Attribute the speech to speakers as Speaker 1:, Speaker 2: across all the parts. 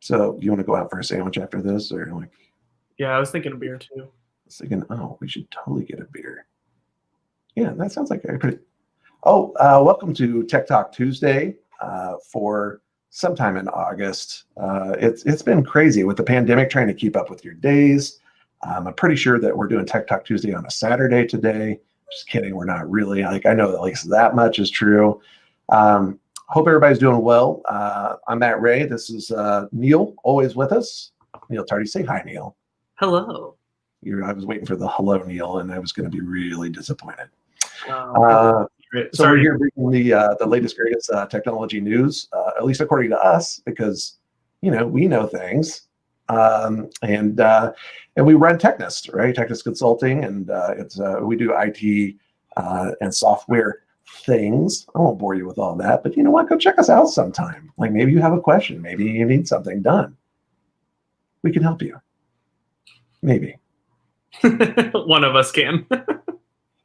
Speaker 1: So you want to go out for a sandwich after this, or like?
Speaker 2: Yeah, I was thinking a beer too.
Speaker 1: I was thinking, oh, we should totally get a beer. Yeah, that sounds like a pretty. Oh, welcome to Tech Talk Tuesday for sometime in August. It's been crazy with the pandemic trying to keep up with your days. I'm pretty sure that we're doing Tech Talk Tuesday on a Saturday today. Just kidding, we're not really. Like, I know that at least that much is true. Hope everybody's doing well. I'm Matt Ray. This is Neal, always with us. Neal Tardy, say hi, Neal.
Speaker 2: Hello.
Speaker 1: I was waiting for the hello, Neal, and I was going to be really disappointed. So we're here bringing the latest, greatest technology news, at least according to us, because we know things, and we run Technist, right? Technist Consulting, and we do IT and software things. I won't bore you with all that, but you know what? Go check us out sometime. Like maybe you have a question, maybe you need something done. We can help you. Maybe
Speaker 2: one of us can.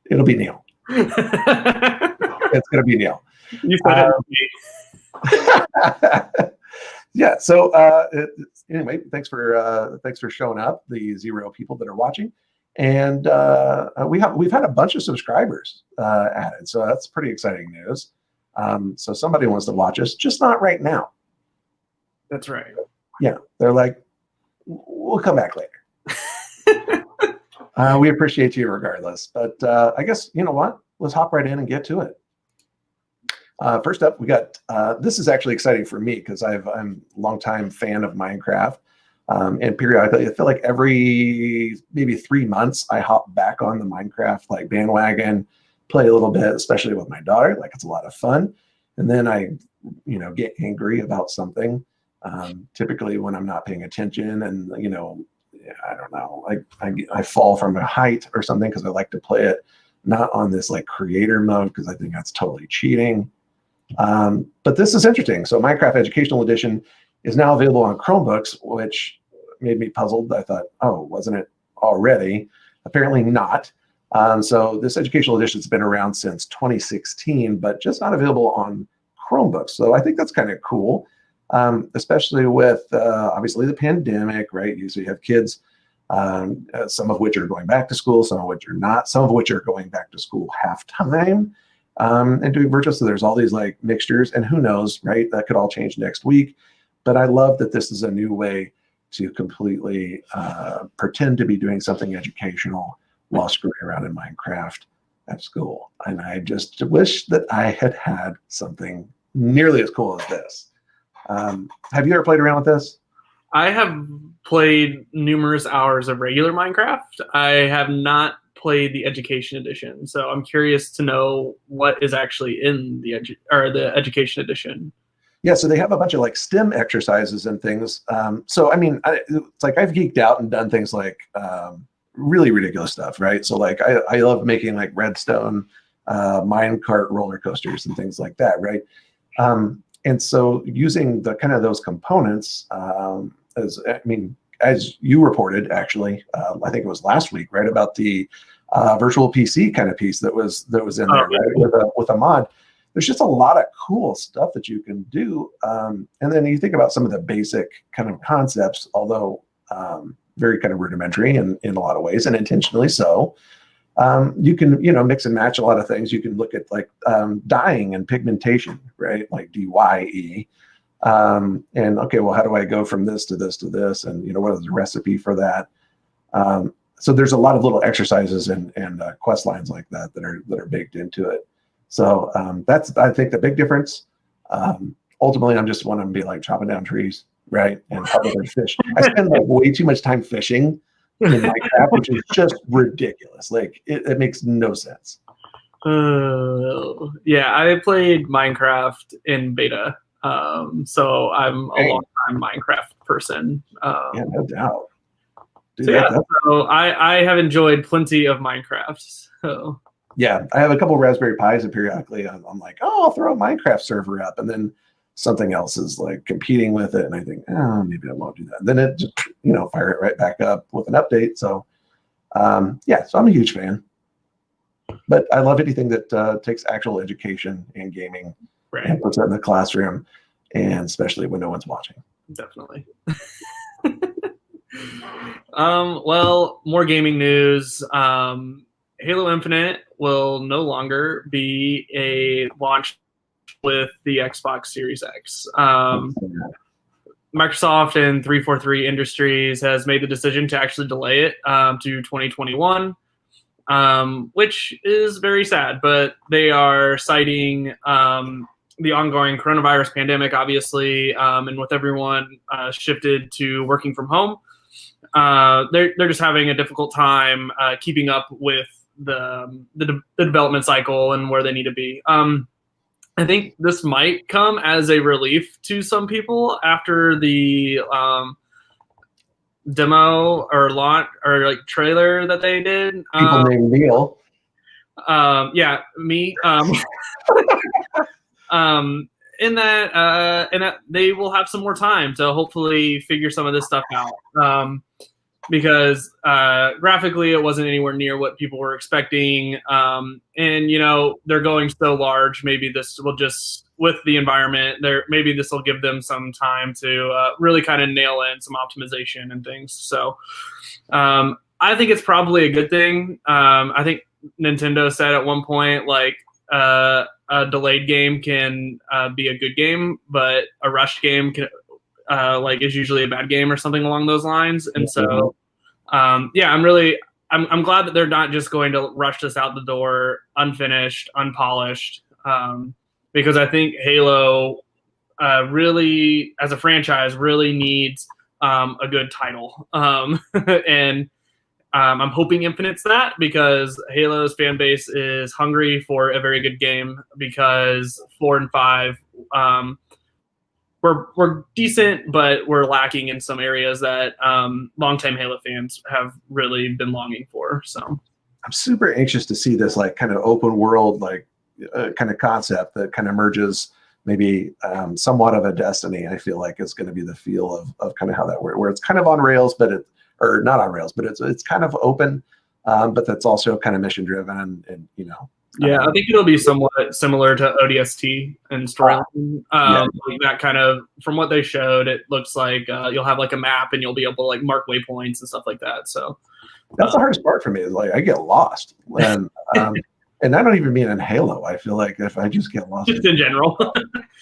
Speaker 1: It'll be Neal. It's going to be Neal.
Speaker 2: You said it.
Speaker 1: Yeah. So anyway, thanks for showing up, the 0 people that are watching, and we've had a bunch of subscribers added, so that's pretty exciting news. So somebody wants to watch us, just not right now.
Speaker 2: That's right.
Speaker 1: Yeah, they're like, we'll come back later. We appreciate you regardless, but I guess you know what? Let's hop right in and get to it. First up, we got this is actually exciting for me because I'm a longtime fan of Minecraft, and periodically, I feel like every maybe 3 months, I hop back on the Minecraft bandwagon, play a little bit, especially with my daughter. Like it's a lot of fun, and then I get angry about something. Typically, when I'm not paying attention, and I don't know, I fall from a height or something because I like to play it not on this creator mode because I think that's totally cheating. But this is interesting. So Minecraft Educational Edition is now available on Chromebooks, which made me puzzled. I thought, oh, wasn't it already? Apparently not. So this Educational Edition has been around since 2016, but just not available on Chromebooks. So I think that's kind of cool. Especially with obviously the pandemic, right? So you have kids, some of which are going back to school, some of which are not, some of which are going back to school half-time and doing virtual. So there's all these mixtures, and who knows, right? That could all change next week. But I love that this is a new way to completely pretend to be doing something educational while screwing around in Minecraft at school. And I just wish that I had something nearly as cool as this. Have you ever played around with this?
Speaker 2: I have played numerous hours of regular Minecraft. I have not played the Education Edition, so I'm curious to know what is actually in the Education Edition.
Speaker 1: Yeah, so they have a bunch of STEM exercises and things. So I mean, it's I've geeked out and done things really ridiculous stuff, right? So I love making redstone minecart roller coasters and things like that, right? And so using the kind of those components, as you reported, actually, I think it was last week, right, about the virtual PC kind of piece that was in there, right, with a mod. There's just a lot of cool stuff that you can do. And then you think about some of the basic kind of concepts, although very kind of rudimentary in a lot of ways, and intentionally so. You can, mix and match a lot of things. You can look at dyeing and pigmentation, right? Like DYE. And okay, well, how do I go from this to this to this? And, what is the recipe for that? So there's a lot of little exercises and quest lines like that are baked into it. So that's, I think, the big difference. Ultimately, I'm just want to be chopping down trees, right? And probably fish. I spend way too much time fishing in Minecraft, which is just ridiculous. It makes no sense.
Speaker 2: Yeah, I played Minecraft in beta, so I'm a long-time Minecraft person.
Speaker 1: Yeah, no doubt.
Speaker 2: Dude, so I have enjoyed plenty of Minecraft. So
Speaker 1: yeah, I have a couple of Raspberry Pis, and periodically I'm like, oh, I'll throw a Minecraft server up, and then something else is competing with it, and I think, oh, maybe I won't do that. And then it just, fire it right back up with an update. So, yeah, so I'm a huge fan. But I love anything that takes actual education and gaming and puts it in the classroom, and especially when no one's watching.
Speaker 2: Definitely. Well, more gaming news. Halo Infinite will no longer be a launch with the Xbox Series X. Microsoft and 343 Industries has made the decision to actually delay it to 2021, which is very sad. But they are citing the ongoing coronavirus pandemic, obviously, and with everyone shifted to working from home, they're just having a difficult time keeping up with the development cycle and where they need to be. I think this might come as a relief to some people after the demo or launch or like trailer that they did.
Speaker 1: People named Neal.
Speaker 2: Yeah, me. In that they will have some more time to hopefully figure some of this stuff out. Because graphically it wasn't anywhere near what people were expecting. And, you know, they're going so large. Maybe this will just, with the environment, maybe this will give them some time to really kind of nail in some optimization and things. So I think it's probably a good thing. I think Nintendo said at one point, like, a delayed game can be a good game, but a rushed game can like is usually a bad game or something along those lines. And so, yeah, I'm glad that they're not just going to rush this out the door, unfinished, unpolished, because I think Halo really, as a franchise, really needs a good title. And I'm hoping Infinite's that, because Halo's fan base is hungry for a very good game, because 4 and 5 we're decent, but we're lacking in some areas that longtime Halo fans have really been longing for. So
Speaker 1: I'm super anxious to see this like kind of open world, like kind of concept that kind of merges maybe somewhat of a Destiny. I feel like is going to be the feel of kind of how that works, where it's kind of on rails, but or not on rails, but it's kind of open, but that's also kind of mission driven and you know.
Speaker 2: Yeah, I think it'll be somewhat similar to ODST and storyline. Like that kind of, from what they showed, it looks like you'll have like a map and you'll be able to like mark waypoints and stuff like that. So
Speaker 1: that's the hardest part for me, is like I get lost, and and I don't even mean in Halo. I feel like if I just get lost
Speaker 2: just in general,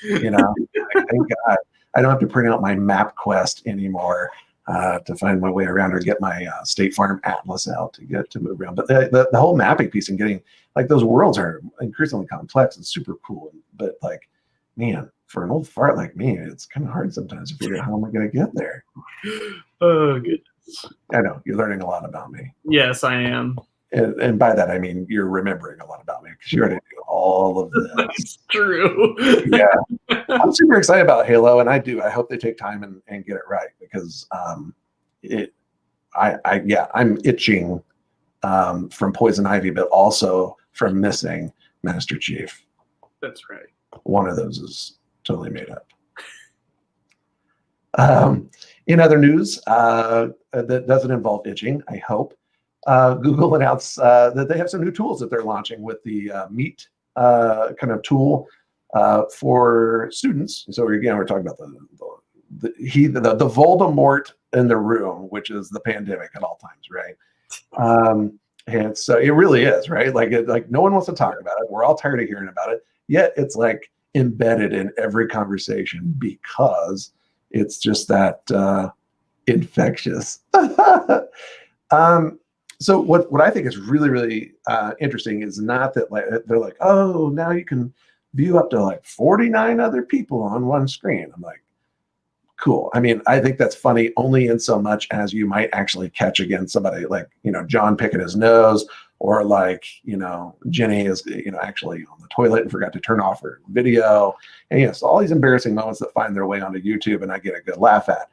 Speaker 1: you know, like, thank God I don't have to print out my map quest anymore to find my way around, or get my State Farm Atlas out to move around. But the whole mapping piece and getting like those worlds are increasingly complex and super cool. But like, man, for an old fart like me, it's kind of hard sometimes to figure out how am I going to get there.
Speaker 2: Oh, goodness.
Speaker 1: I know you're learning a lot about me.
Speaker 2: Yes, I am.
Speaker 1: And by that I mean you're remembering a lot about me, because you already knew all of this.
Speaker 2: That's true.
Speaker 1: Yeah, I'm super excited about Halo, and I hope they take time and get it right, because I'm itching from Poison Ivy, but also from missing Master Chief.
Speaker 2: That's right.
Speaker 1: One of those is totally made up. In other news that doesn't involve itching, I hope, Google announced that they have some new tools that they're launching with the Meet kind of tool for students. So again, we're talking about the Voldemort in the room, which is the pandemic at all times, right? And so it really is, right? Like no one wants to talk about it. We're all tired of hearing about it. Yet it's like embedded in every conversation, because it's just that infectious. So what I think is really, really interesting is not that like they're like, oh, now you can view up to like 49 other people on one screen. I'm like, cool. I mean, I think that's funny only in so much as you might actually catch again somebody like, you know, John picking his nose, or like, you know, Jenny is, you know, actually on the toilet and forgot to turn off her video. And yes, all these embarrassing moments that find their way onto YouTube and I get a good laugh at.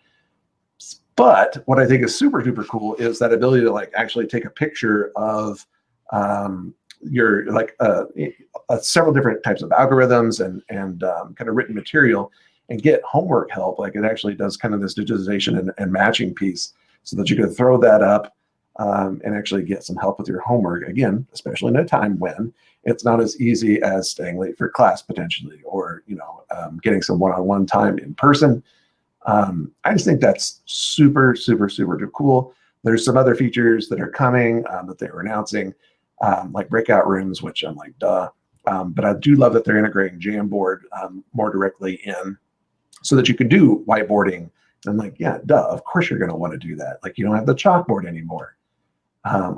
Speaker 1: But what I think is super duper cool is that ability to like actually take a picture of your like several different types of algorithms and kind of written material, and get homework help. Like it actually does kind of this digitization and matching piece, so that you can throw that up and actually get some help with your homework. Again, especially in a time when it's not as easy as staying late for class potentially, or you know, getting some one-on-one time in person. I just think that's super, super, super cool. There's some other features that are coming that they were announcing, like breakout rooms, which I'm like, duh. But I do love that they're integrating Jamboard more directly in so that you can do whiteboarding. I'm like, yeah, duh, of course you're going to want to do that. Like you don't have the chalkboard anymore.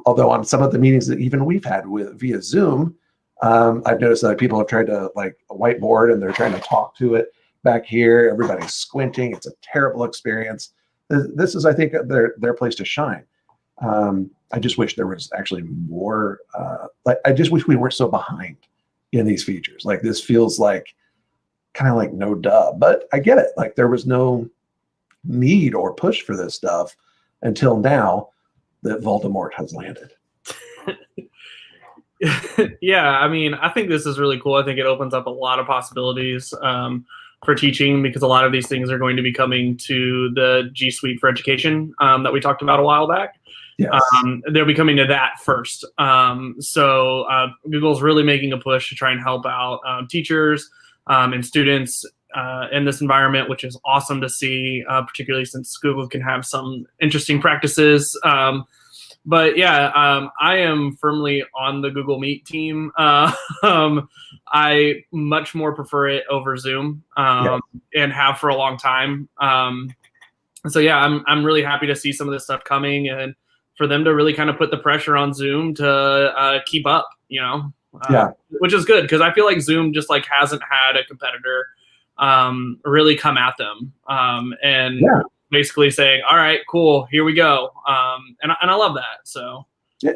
Speaker 1: Although on some of the meetings that even we've had with via Zoom, I've noticed that people have tried to like a whiteboard and they're trying to talk to it back here. Everybody's squinting. It's a terrible experience. This is, I think, their place to shine. I just wish there was actually more. Like I just wish we weren't so behind in these features. Like this feels like kind of like no duh, but I get it. Like there was no need or push for this stuff until now that Voldemort has landed.
Speaker 2: Yeah, I mean, I think this is really cool. I think it opens up a lot of possibilities for teaching because a lot of these things are going to be coming to the G Suite for Education that we talked about a while back.
Speaker 1: Yes.
Speaker 2: They'll be coming to that first. So Google's really making a push to try and help out teachers and students in this environment, which is awesome to see, particularly since Google can have some interesting practices. But yeah, I am firmly on the Google Meet team. I much more prefer it over Zoom and have for a long time. So yeah, I'm really happy to see some of this stuff coming and for them to really kind of put the pressure on Zoom to keep up, which is good because I feel like Zoom just like hasn't had a competitor really come at them and basically saying, all right, cool, here we go. And I love that. So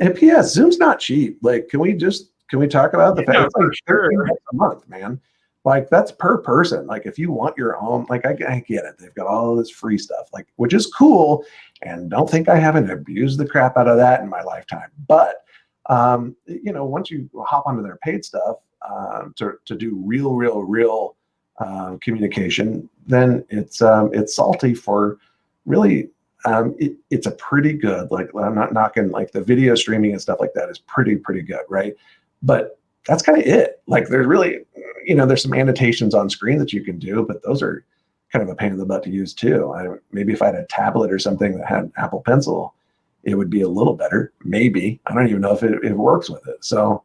Speaker 1: and P.S. Zoom's not cheap. Like, can we talk about the fact it's like $13 a month, man? Like that's per person. Like if you want your own, like I get it. They've got all this free stuff, like which is cool. And don't think I haven't abused the crap out of that in my lifetime. But once you hop onto their paid stuff to do real communication, then it's salty for really. It's a pretty good. Like I'm not knocking like the video streaming and stuff like that is pretty good, right? But that's kind of it. Like there's really, there's some annotations on screen that you can do, but those are kind of a pain in the butt to use too. Maybe if I had a tablet or something that had Apple Pencil, it would be a little better. Maybe. I don't even know if it works with it. So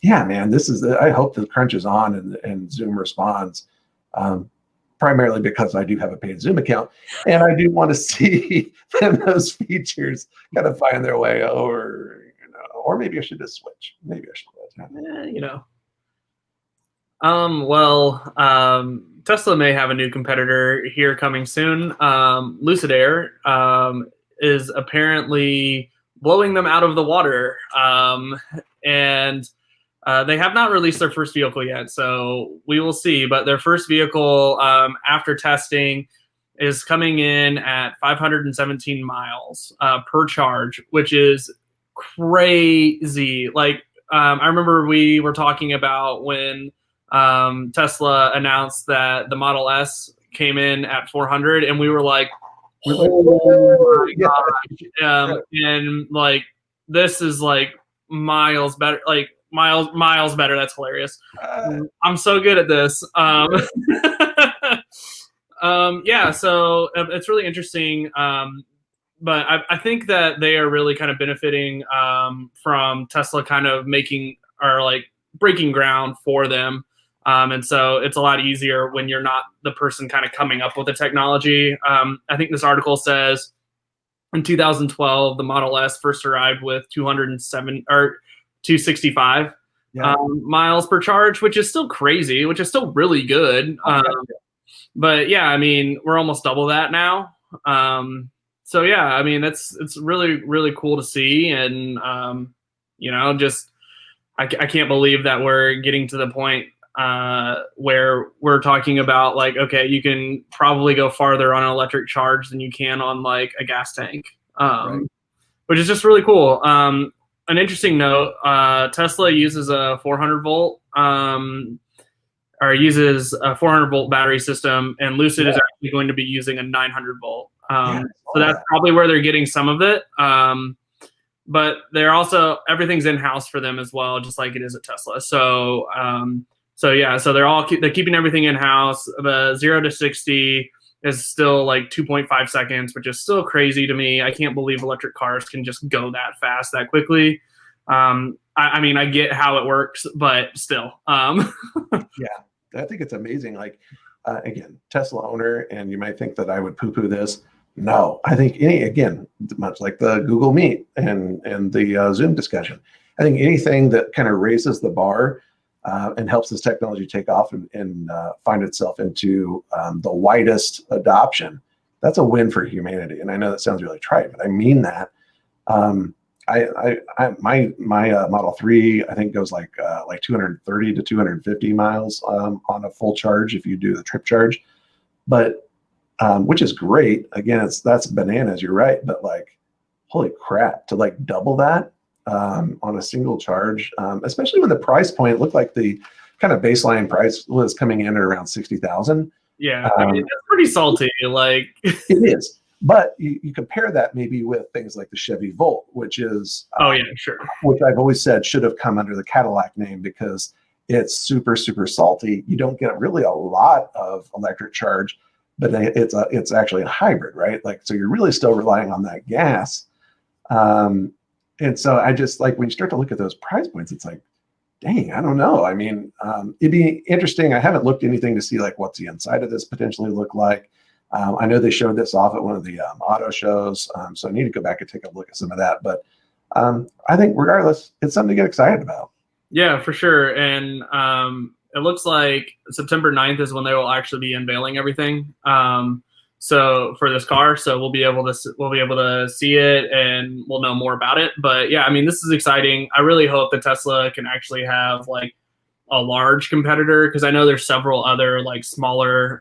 Speaker 1: yeah, man, I hope the crunch is on and Zoom responds primarily because I do have a paid Zoom account and I do want to see those features kind of find their way over, or maybe I should just switch. Maybe I should.
Speaker 2: Tesla may have a new competitor here coming soon. Lucid Air is apparently blowing them out of the water. And they have not released their first vehicle yet, so we will see. But their first vehicle, after testing, is coming in at 517 miles per charge, which is crazy. Like, I remember we were talking about when Tesla announced that the Model S came in at 400, and we were like, oh my God. And like, this is like miles better, like miles better. That's hilarious. I'm so good at this. Yeah, so it's really interesting. But I think that they are really kind of benefiting from Tesla kind of making or like breaking ground for them. And so it's a lot easier when you're not the person kind of coming up with the technology. I think this article says in 2012, the Model S first arrived with 265 miles per charge, which is still crazy, which is still really good. But yeah, I mean, we're almost double that now. So yeah, I mean, it's really cool to see. And, just, I can't believe that we're getting to the point where we're talking about like, okay, you can probably go farther on an electric charge than you can on like a gas tank, which is just really cool. An interesting note, Tesla uses a 400 volt, or uses a 400 volt battery system, and Lucid is actually going to be using a 900 volt. So that's probably where they're getting some of it. But they're also, everything's in-house for them as well, just like it is at Tesla. So yeah, so they're keeping everything in-house. The 0 to 60 is still like 2.5 seconds, which is still crazy to me. I can't believe electric cars can just go that fast, that quickly. I mean, I get how it works, but still.
Speaker 1: Yeah, I think it's amazing. Like, again, Tesla owner, and you might think that I would poo-poo this. No, I think again, much like the Google Meet and the Zoom discussion, I think anything that kind of raises the bar and helps this technology take off and find itself into the widest adoption, that's a win for humanity. And I know that sounds really trite, but I mean that. My Model 3, I think, goes like 230 to 250 miles on a full charge if you do the trip charge, but which is great. Again, that's bananas. You're right, but like, holy crap, to like double that on a single charge, especially when the price point looked like the kind of baseline price was coming in at around 60,000.
Speaker 2: Yeah, I mean, that's pretty salty. Like,
Speaker 1: it is. But you compare that maybe with things like the Chevy Volt, which is
Speaker 2: oh yeah, sure,
Speaker 1: which I've always said should have come under the Cadillac name because it's super, super salty. You don't get really a lot of electric charge, but it's actually a hybrid, right? Like, so you're really still relying on that gas. And so I just like when you start to look at those price points, it's like, dang, I don't know. I mean, it'd be interesting. I haven't looked anything to see like what's the inside of this potentially look like. I know they showed this off at one of the auto shows, so I need to go back and take a look at some of that. But I think regardless, it's something to get excited about.
Speaker 2: Yeah, for sure. And it looks like September 9th is when they will actually be unveiling everything. So for this car, so we'll be able to see it and we'll know more about it. But yeah, I mean, this is exciting. I really hope that Tesla can actually have like a large competitor, because I know there's several other like smaller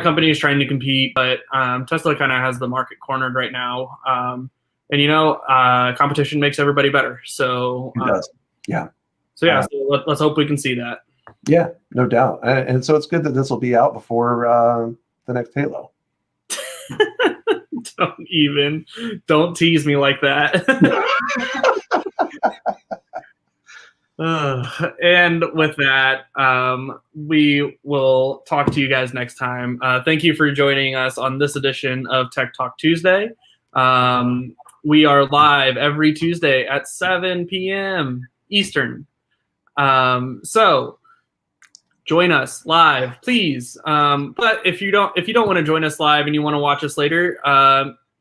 Speaker 2: companies trying to compete, but Tesla kind of has the market cornered right now. And you know, competition makes everybody better. So
Speaker 1: It does. Yeah.
Speaker 2: So yeah, so let's hope we can see that.
Speaker 1: Yeah, no doubt. And so it's good that this will be out before the next Halo.
Speaker 2: Don't tease me like that. And with that, we will talk to you guys next time. Thank you for joining us on this edition of Tech Talk Tuesday. We are live every Tuesday at 7 p.m. Eastern. So join us live, please. But if you don't want to join us live and you want to watch us later,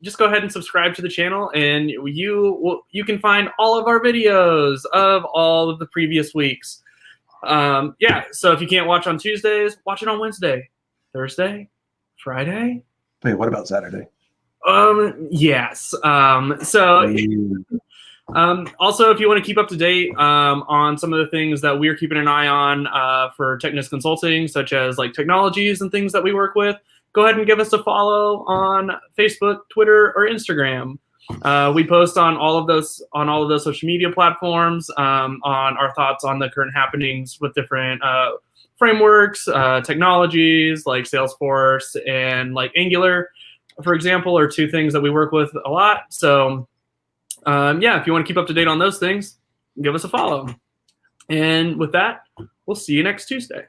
Speaker 2: just go ahead and subscribe to the channel, and you can find all of our videos of all of the previous weeks. Yeah, so if you can't watch on Tuesdays, watch it on Wednesday, Thursday, Friday.
Speaker 1: Wait, what about Saturday?
Speaker 2: Yes. Also, if you want to keep up to date on some of the things that we're keeping an eye on for Technus Consulting, such as like technologies and things that we work with, go ahead and give us a follow on Facebook, Twitter, or Instagram. We post on all of those social media platforms on our thoughts on the current happenings with different frameworks, technologies like Salesforce and like Angular, for example, are two things that we work with a lot. So yeah, if you want to keep up to date on those things, give us a follow. And with that, we'll see you next Tuesday.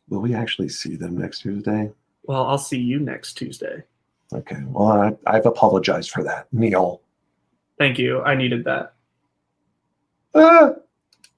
Speaker 1: Will we actually see them next Tuesday?
Speaker 2: Well, I'll see you next Tuesday.
Speaker 1: Okay. Well, I've apologized for that, Neal.
Speaker 2: Thank you. I needed that.